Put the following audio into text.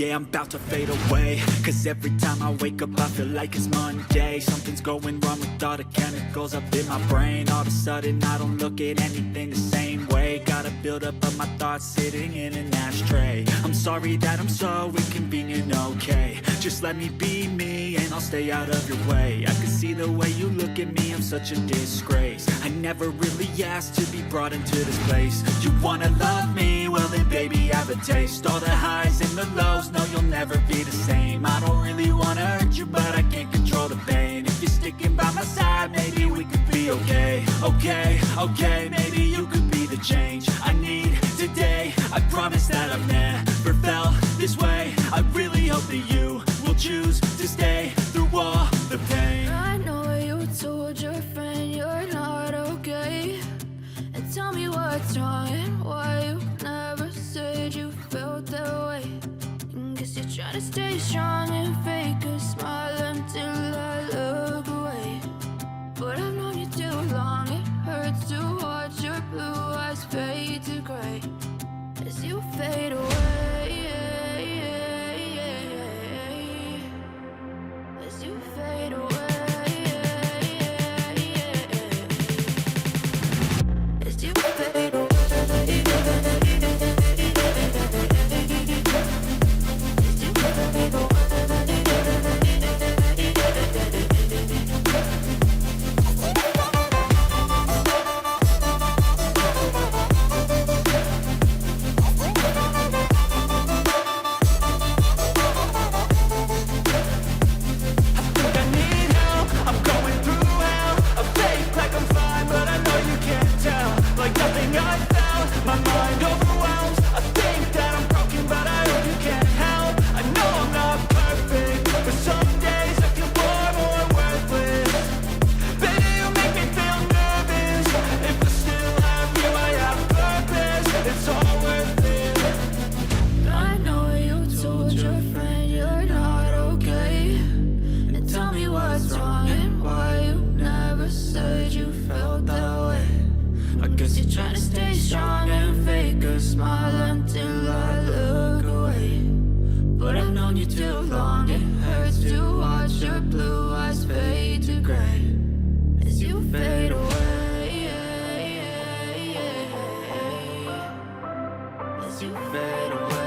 yeah, I'm about to fade away. Cause every time I wake up I feel like it's Monday. Something's going wrong with all the chemicals up in my brain. All of a sudden I don't look at anything the same way. Gotta build up of my thoughts sitting in an ashtray. I'm sorry that I'm so inconvenient, okay. Just let me be me and I'll stay out of your way. I can see the way you look at me, I'm such a disgrace. I never really asked to be brought into this place. You wanna love me? Well then baby, have a taste. All the highs and the lows, no you'll never be the same. I don't really wanna hurt you, but I can't control the pain. If you're sticking by my side, maybe we could be okay. Okay, maybe you could be the change I need today. I promise that I've never felt this way. I really hope that you will choose to stay through all the pain. I know you told your friend you're not okay, and tell me what's wrong and why you never said you felt that way. Guess you're trying to stay strong and fake a smile until I look away. But I've known you too long, it hurts to watch your blue eyes fade to gray as you fade away. As you fade away. As you fade away. Trying to stay strong and fake a smile until I look away. But I've known you too long, it hurts to watch your blue eyes fade to gray as you fade away. As you fade away.